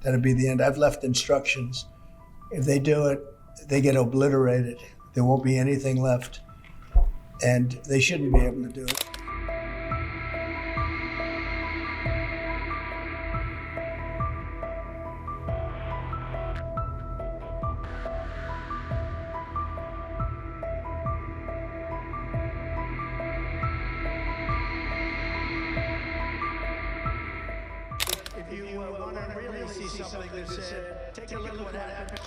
that'll be the end. I've left instructions. If they do it, they get obliterated. There won't be anything left. And they shouldn't be able to do it. If you want to really see something that's take a look at what happened.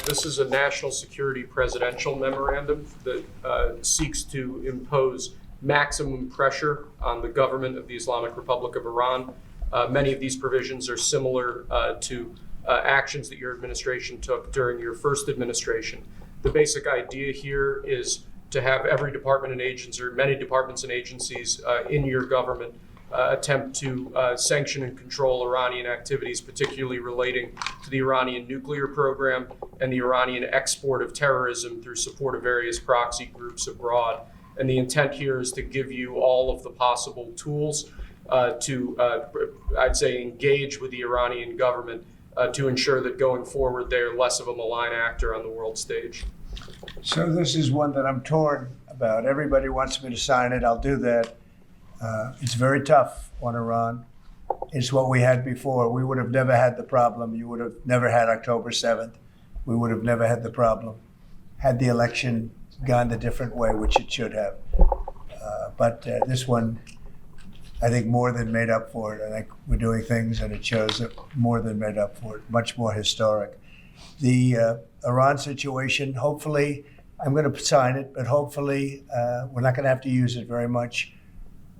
This is a national security presidential memorandum that seeks to impose maximum pressure on the government of the Islamic Republic of Iran. Many of these provisions are similar to actions that your administration took during your first administration. The basic idea here is to have every department and agency, or many departments and agencies in your government attempt to sanction and control Iranian activities, particularly relating to the Iranian nuclear program and the Iranian export of terrorism through support of various proxy groups abroad. And the intent here is to give you all of the possible tools to, I'd say, engage with the Iranian government to ensure that going forward they're less of a malign actor on the world stage. So this is one that I'm torn about. Everybody wants me to sign it. I'll do that. It's very tough on Iran. It's what we had before. We would have never had the problem. You would have never had October 7th. we would have never had the problem had the election gone a different way, which it should have. But this one, I think, more than made up for it. I think we're doing things, and it shows that more than made up for it, much more historic. The Iran situation, hopefully, I'm going to sign it, but hopefully we're not going to have to use it very much.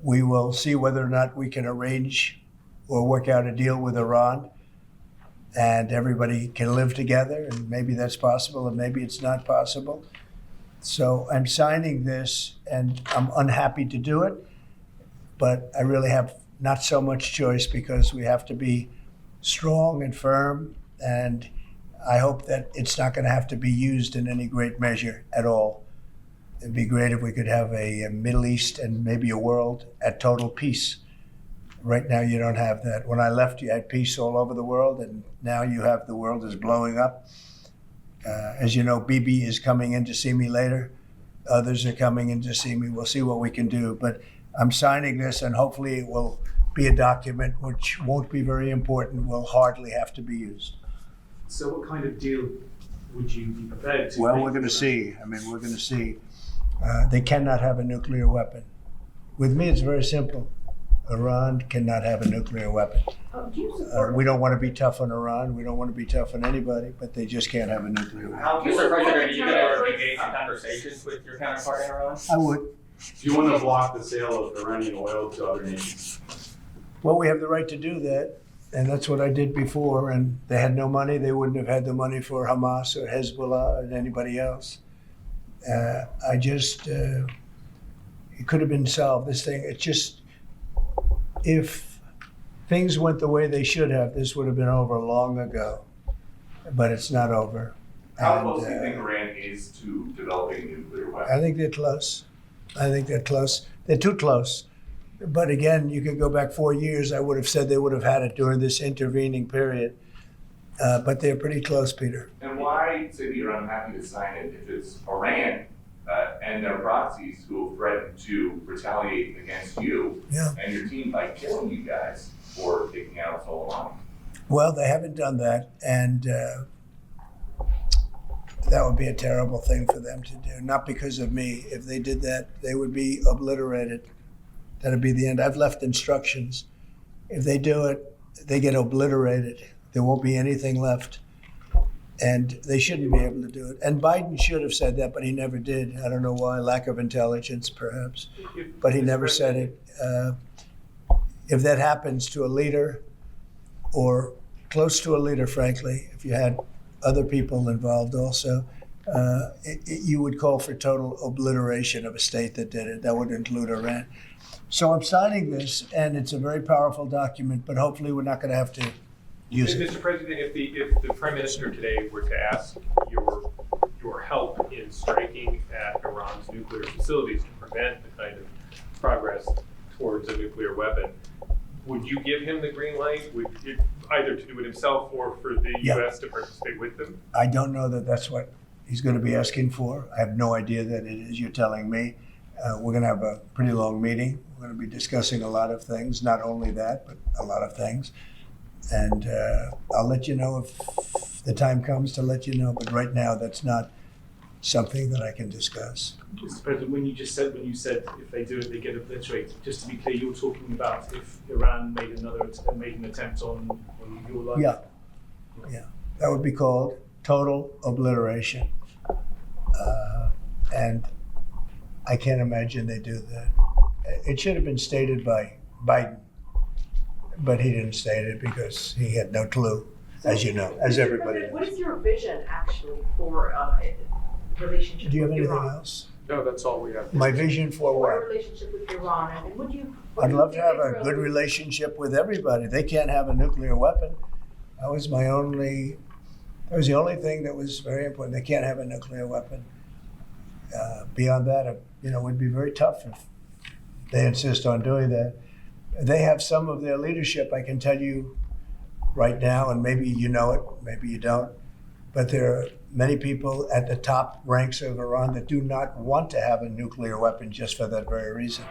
We will see whether or not we can arrange or work out a deal with Iran, and everybody can live together, and maybe that's possible, and maybe it's not possible. So I'm signing this, and I'm unhappy to do it, but I really have not so much choice because we have to be strong and firm, and I hope that it's not going to have to be used in any great measure at all. It'd be great if we could have a Middle East and maybe a world at total peace. Right now, you don't have that. When I left, you had peace all over the world, and now you have the world is blowing up. As you know, Bibi is coming in to see me later. Others are coming in to see me. We'll see what we can do. But I'm signing this, and hopefully it will be a document which won't be very important, will hardly have to be used. So what kind of deal would you be prepared to Well, make we're going to for see. I mean, we're going to see. They cannot have a nuclear weapon. With me, it's very simple. Iran cannot have a nuclear weapon. Do you support We don't want to be tough on Iran. We don't want to be tough on anybody, but they just can't have a nuclear weapon. Do you Mr. support President, are the you going to terrorists? engage in conversations with your counterpart in Iran? I would. Do you want to block the sale of Iranian oil to other nations? Well, we have the right to do that, and that's what I did before. And they had no money. They wouldn't have had the money for Hamas or Hezbollah and anybody else. It could have been solved. This thing, it just, if things went the way they should have, this would have been over long ago. But it's not over. How close do you think Iran is to developing a nuclear weapon? I think they're close. I think they're close. They're too close. But again, you could go back 4 years. I would have said they would have had it during this intervening period. But they're pretty close, Peter. And why say that you're unhappy to sign it if it's Iran and their proxies who have threatened to retaliate against you and your team by killing you guys for taking out Soleimani? Well, they haven't done that, and that would be a terrible thing for them to do. Not because of me. If they did that, they would be obliterated. That'd be the end. I've left instructions. If they do it, they get obliterated. There won't be anything left. And they shouldn't be able to do it. And Biden should have said that, but he never did. I don't know why. Lack of intelligence, perhaps. But he never said it. If that happens to a leader, or close to a leader, frankly, if you had other people involved also, you would call for total obliteration of a state that did it. That would include Iran. So I'm signing this, and it's a very powerful document, but hopefully we're not going to have to use it. Mr. President, if the Prime Minister today were to ask your help in striking at Iran's nuclear facilities to prevent the kind of progress towards a nuclear weapon, would you give him the green light? Would it, either to do it himself or for the U.S. to participate with them? I don't know that that's what he's going to be asking for. I have no idea that it is. You're telling me. We're going to have a pretty long meeting. We're going to be discussing a lot of things, not only that, but a lot of things. And I'll let you know if the time comes to let you know. But right now, that's not something that I can discuss. Mr. President, when you said if they do it, they get obliterated. Just to be clear, you're talking about if Iran made an attempt on your life. Yeah, that would be called total obliteration. And I can't imagine they do that. It should have been stated by Biden, but he didn't state it because he had no clue, as you know, as everybody What knows. is your vision actually for relationship Do you have with anything Iran? else? No, that's all we have. My vision for Or what? relationship with Iran, and would you? I'd love to have a good relationship with everybody. They can't have a nuclear weapon. That was the only thing that was very important. They can't have a nuclear weapon. Beyond that, it would be very tough if they insist on doing that. They have some of their leadership, I can tell you right now, and maybe you know it, maybe you don't, but there are many people at the top ranks of Iran that do not want to have a nuclear weapon just for that very reason.